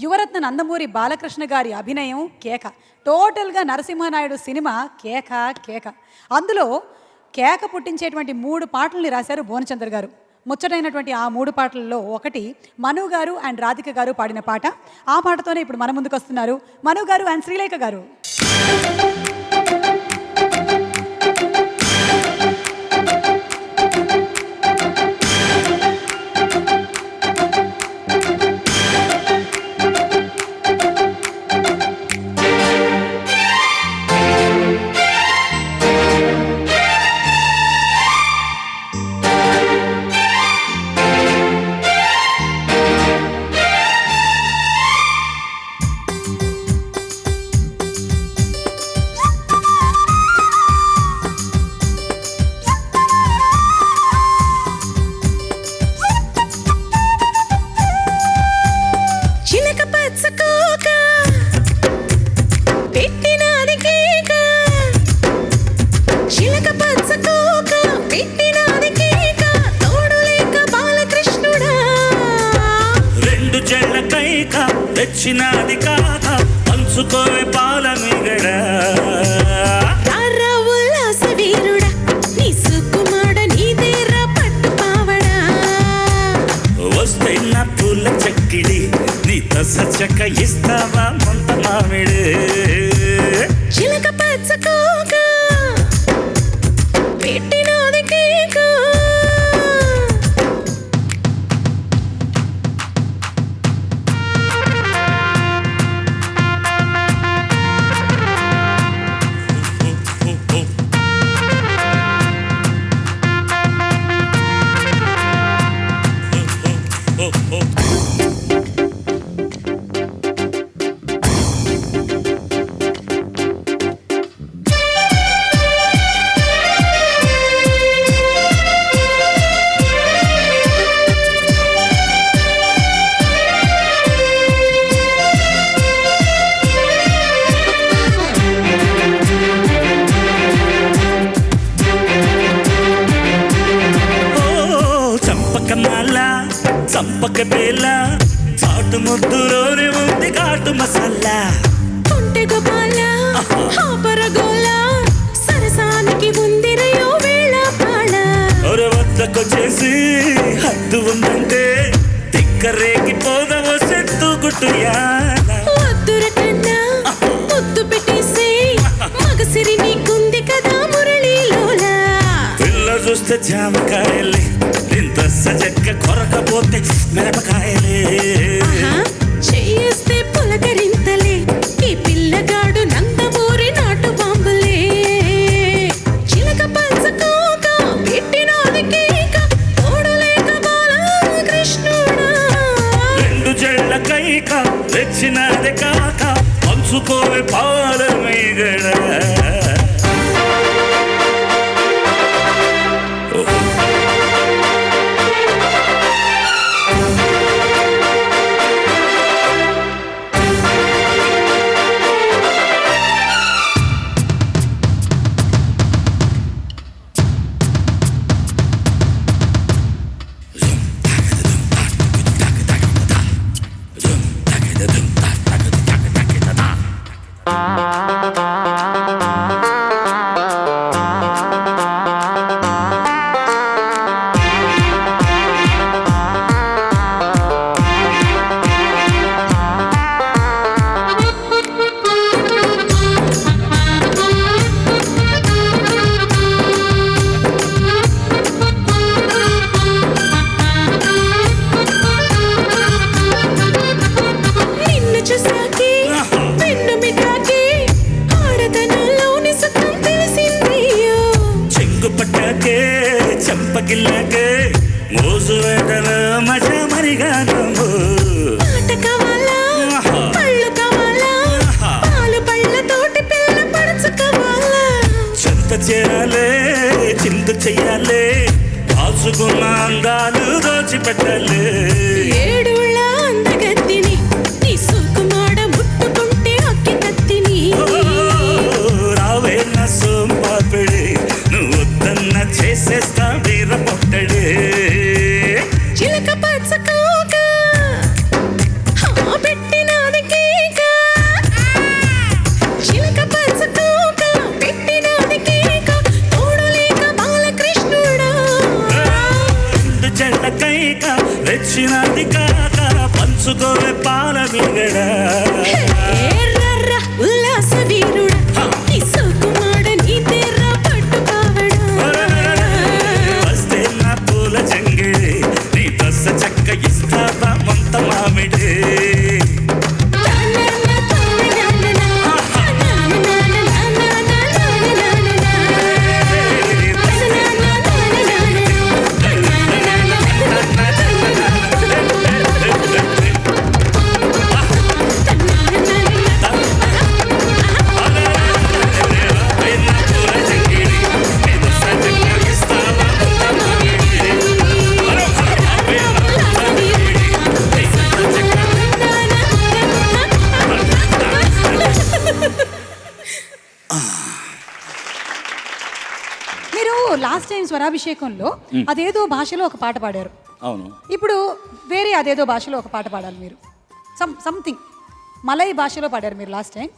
యువరత్న నందమూరి బాలకృష్ణ గారి అభినయం కేక. టోటల్గా నరసింహనాయుడు సినిమా కేక కేక. అందులో కేక పుట్టించేటువంటి 3 పాటల్ని రాశారు భువనచంద్ర గారు. ముచ్చటైనటువంటి ఆ 3 పాటలలో ఒకటి మను గారు అండ్ రాధిక గారు పాడిన పాట. ఆ పాటతోనే ఇప్పుడు మన ముందుకు వస్తున్నారు మను గారు అండ్ శ్రీలేఖ గారు. తెచ్చినది కాక పంచుకోవే పాల మిగడ ఉల్లాస వీరుడా నీ సుకుమాడ నీదేరా పట్టు పావడా వస్తే నా పూల చక్కిడి నీ తస చక్క ఇస్తావా మొంత మామిడి చిలక పచ్చకోక పెట్టినది కేక చంపక బేల చాటు ముద్దులోనే ఉంది ఘాటు మసాలా కొంటె గోపాల హాపరగోల సరసానికి ఉందిరయో వేళ పాళ ఒరే వద్దకొచ్చేసి హద్దు ఉందంటే తిక్కరేగి పోదవో సెత్తు గుట్టుయాల వద్దుర కన్నా ముద్దు పెట్టేసి మగసిరి నీకుంది కదా మురళీలోలా పిల్ల చూస్తే జామకాయలే ఇంత సజక్క కొరకపోతే మిరపకాయలే చేస్తే పులకరింతలే ఈ పిల్లగాడు నందమూరి నాటు బాంబులే చిలక పచ్చకోక పెట్టినది కేక తోడులేక బాలకృష్ణుడా 2 జళ్ళ కైక తెచ్చినది కాక పంచుకోవే పాల మీగడ చంపకిల్లాకే మోజు వేటల మజా మరిగా పాట కావాలా పళ్ళు కావాలా పాలు పళ్ళతోటి పిల్ల పడచ కావాలా చెంత చేయాలే చింత చెయ్యాలే కాచుకున్న అందాలు దోచిపెట్టాలే ఏడుళ్ళ అందగత్తిని నీ సుకుమాడ ముట్టుకుంటే అక్కి కత్తిని రావే నా సోంపాపిడి నువ్వు వద్దన్న చేసేస్తా వీర పొట్టడే చిలక పచ్చకోక పెట్టిన చూసుకోవే పాల మీగడా ఎర్రర్ర ఉల్లాస వీరుడా నీ సుకుమార నీ తెర్ర పట్టు కావడా వస్తే నా పూల జంగిడి నీ దశ చక్క ఇస్తావా మొంత మామిడి మీరు లాస్ట్ టైం స్వరాభిషేకంలో అదేదో భాషలో ఒక పాట పాడారు. అవును. ఇప్పుడు వేరే అదేదో భాషలో ఒక పాట పాడాలి మీరు. సంథింగ్ మలై భాషలో పాడారు మీరు లాస్ట్ టైం.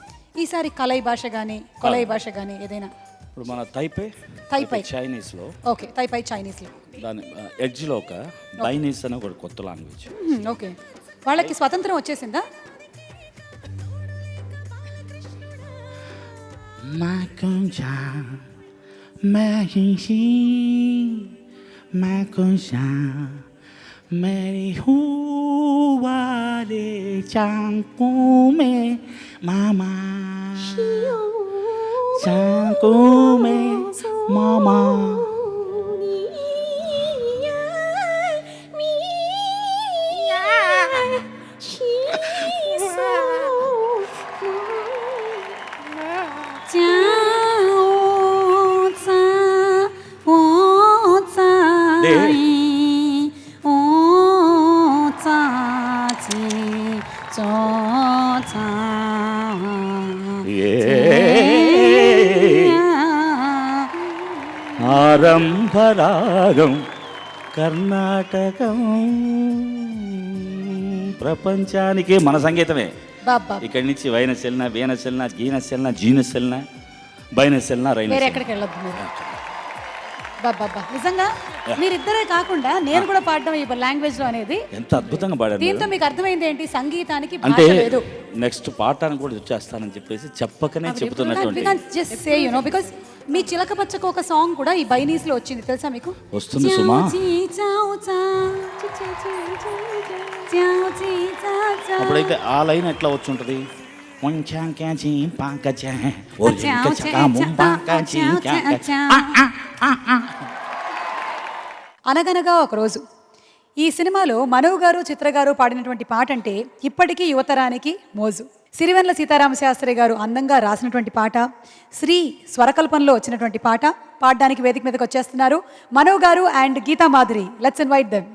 ఈసారి కలై భాష కానీ కొలై భాష కానీ ఏదైనా. ఇప్పుడు మన తైపై చైనీస్లో, ఓకే, తైపై చైనీస్లో, దాని ఎడ్జ్లో ఒక బైనీస్ అని ఒక కొత్త లాంగ్వేజ్. ఓకే, వాళ్ళకి స్వతంత్రం వచ్చేసిందా? मेरी हुआ रे चांकों में मामा चांकों में मामा ఆరంభరాగం కర్ణాటకం ప్రపంచానికి మన సంగీతమే. ఇక్కడి నుంచి వైనస్ వెళ్ళినా వీనస్ వెళ్ళినా గీనస్ వెళ్ళినా జీనస్ వెళ్ళినా బైనస్ వెళ్ళినా రైనస్ ఎక్కడికి వెళ్ళొద్దు మీరు. బాబా నిజంగా మీరిద్దరే కాకుండా నేను కూడా పాడడం ఈ లాంగ్వేజ్ లో అనేది ఎంత అద్భుతంగా పాడారు. దీంతో మీకు అర్థమైంది ఏంటి? సంగీతానికి అంటే భాష లేదు. నెక్స్ట్ పాఠాన్ని కూడా వచ్చేస్తానని చెప్పేసి చెప్పకనే చెబుతున్నటువంటి just say you know because మీ చిలక పచ్చకు ఒక సాంగ్ కూడా ఈ బైనీస్ లో వచ్చింది తెలుసా మీకు? వస్తుంది సుమా. అప్పుడైతే ఆ లైన్ ఎట్లా వచ్చి ఉంటుంది? అనగనగా ఒక రోజు ఈ సినిమాలో మనోజ్ గారు చిత్ర గారు పాడినటువంటి పాట అంటే ఇప్పటికీ యువతరానికి మోజు. సిరివెన్నెల సీతారామ శాస్త్రి గారు అందంగా రాసినటువంటి పాట, శ్రీ స్వరకల్పనలో వచ్చినటువంటి పాట పాడడానికి వేదిక మీదకి వచ్చేస్తున్నారు మనోజ్ గారు and Geetha Madhuri. Let's invite them.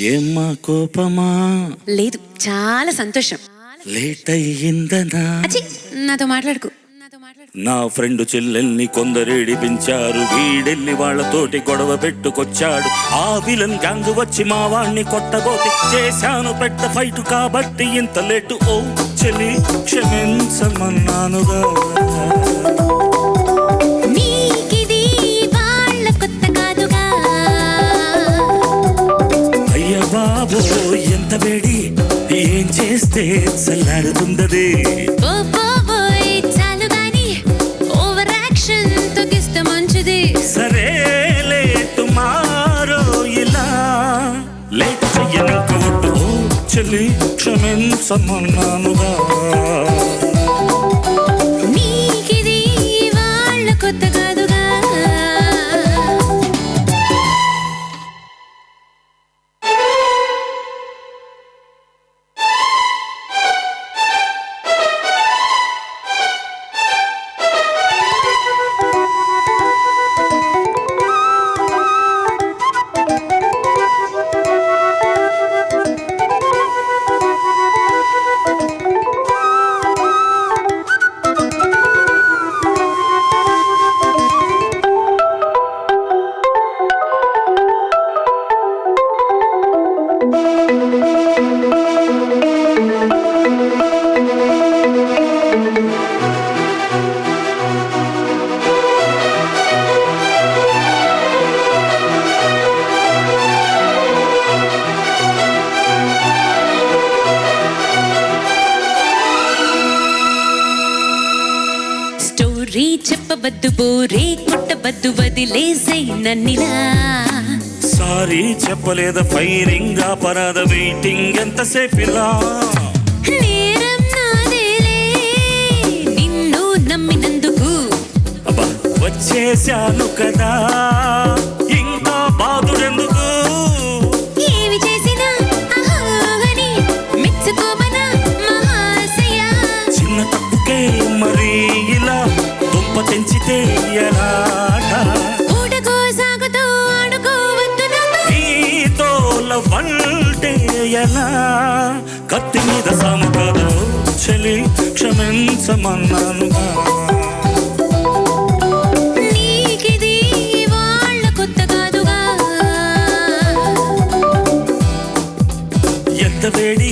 ఏమ్మా కోపమా? లేదు, చాలా సంతోషం. లేట్ అయ్యిందనా? నాతో మాట్లాడుకో. నా ఫ్రెండ్ చెల్లెల్ని కొందరేడిపించారు, వీడెళ్ళి వాళ్ళతోటి గొడవ పెట్టుకొచ్చాడు. ఆ విలన్ గ్యాంగ్ వచ్చి మా వాణ్ణి కొట్టబోతే చేశాను పెద్ద ఫైట్ కాబట్టి ఇంత లేటు. ఓ చెల్లి క్షమించమన్నానుగా. అయ్య బాబు ఎంత వేడి, ఏం చేస్తే చల్లారుతుందది. సరేలే టుమారో ఇలా లేట్ చెయ్యనంక ఒట్టు. ఓ చెల్లి క్షమించమన్నానుగా. స్టోరీ చెప్పవద్దు బోరే కొట్టవద్దు వదిలేసై నన్నిలా సారీ చెప్పలేద ఫైరింగ్ అపరాధ వెయిటింగ్ ఎంతసేపు ఇలా నేరం నాదేలే నిన్ను నమ్మినందుకు అబ్బా వచ్చేసాను కదా ఇంకా బాధుడెందుకు ఏమి చేసినా అహోహని మెచ్చుకోమనా మహాశయ చిన్న తప్పుకే మరి ఇలా దుంప తెంచితే ఎలాట ఊటకో సాగుతూ ఆడుకోవద్దు నాతో నీతో లవ్వంటే ఎలా కత్తి మీద సాము కాదు చెలి క్షమించమన్నానుగా నీకిది వాళ్ళ కొత్త కాదుగా ఎంత వేడి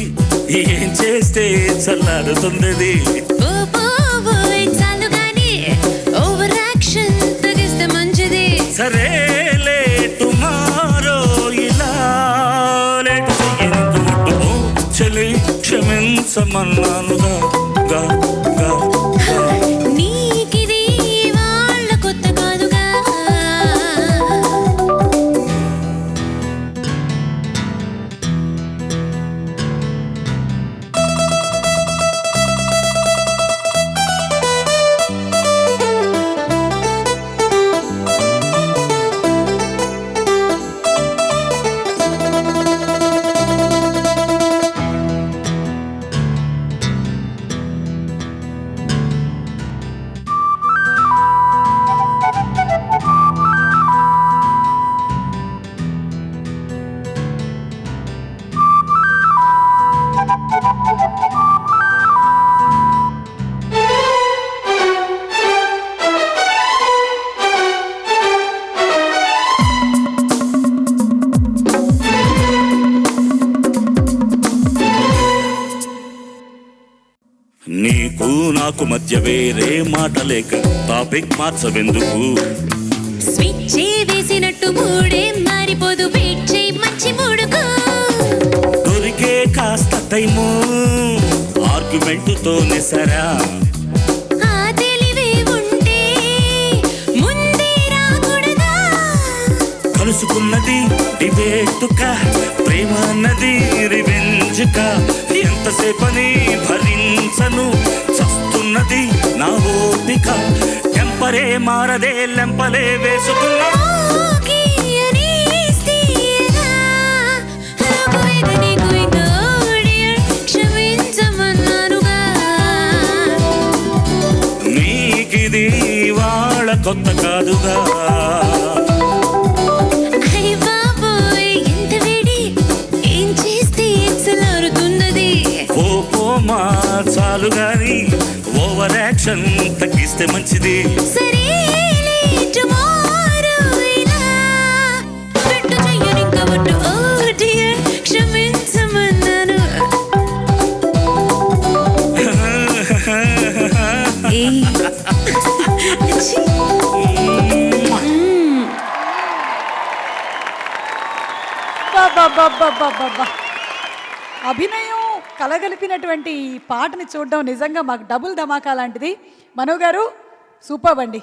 ఏం చేస్తే చల్లారుతుంది ఓ పోవోయ్ చాలు గాని ఓవర్ యాక్షన్ తగిస్తే మంచిది సరేలే టుమారో ఇలా లేట్ చెయ్యనింత ముట్టుకో చెలి క్షమించమన్నానుగా గా గా గా. నీకిది వాళ్ళ కొత్త కాదుగా నీకు నాకు మధ్య వేరే మాట లేక టాపిక్ మార్చవెందుకు స్విచ్ వేసినట్టు మూడే మారిపోదు వెయిట్ చేయి మంచి మూడుకు దొరికే కాస్త టైము ఆర్గ్యుమెంటుతోనే సరా ఆ తెలివే ఉంటే ముందే రాకూడదా కలుసుకున్నది డిబేటుకా ప్రేమ అన్నది రివెంజ్కా ఎంతసేపని భరించను చస్తున్నది నా ఓపిక టెంపరే మారదే లెంపలే వేసుకున్నా ఓకే అనేస్తే ఎలా లోకవేది నీకు ఇంకా డియర్ క్షమించమన్నానుగా నీకిది వాళ్ళ కొత్త కాదుగా అయ్య బాబోయ్ ఎంత వేడి ఏం చేస్తే ఎక్సలారుతున్నది కోపమా చాలు గాని ఓవర్ యాక్షన్ తగ్గిస్తే మంచిది సరేలే టుమారో ఇలా పెట్టు చెయ్యనింక ఒట్టు ఓ డియర్ క్షమించమన్నాను ఏ ఛీ. అబ్బబ్బబ్బబ్బబ్బబ్బా. అభినయం కలగలిపినటువంటి ఈ పాటని చూడడం నిజంగా మాకు డబుల్ ధమాకా లాంటిది. మనో గారు సూపర్ అండి.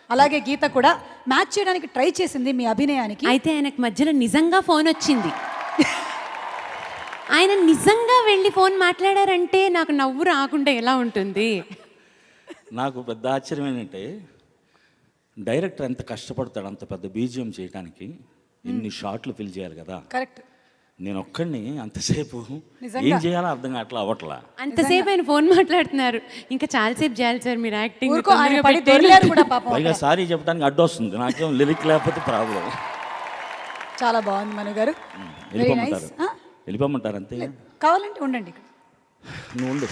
అలాగే గీత కూడా మ్యాచ్ చేయడానికి ట్రై చేసింది మీ అభినయానికి. అయితే ఆయనకు మధ్యలో నిజంగా ఫోన్ వచ్చింది. ఆయన నిజంగా వెళ్ళి ఫోన్ మాట్లాడారంటే నాకు నవ్వు రాకుండా ఎలా ఉంటుంది? నాకు పెద్ద ఆశ్చర్యం ఏంటంటే డైరెక్టర్ ఎంత కష్టపడతాడు అంత పెద్ద బీజిఎం చేయడానికి. ఇన్ని షాట్లు ఫిల్ చేయాలి కదా. కరెక్ట్. నేను ఒక్కడిని అంతసేపు నిజంగా. ఏం చేయాలో అర్థం కావట్లా అవ్వట్లా. అంతసేపు ఆయన ఫోన్ మాట్లాడుతున్నారు. ఇంకా చాలాసేపు చేయాలి సార్ మీరు యాక్టింగ్. ఊరుకో, ఆయన పడి దొరికారు కూడా పాపం. పైగా సారీ చెప్పడానికి అడ్డు వస్తుంది. నాకేం లిరిక్ లేకపోతే ప్రాబ్లం. చాలా బాగుంది మను గారు. Very nice. వెళ్ళిపోమంటారు అంతే. కావాలంటే ఉండండి. నువ్వు ఉండు.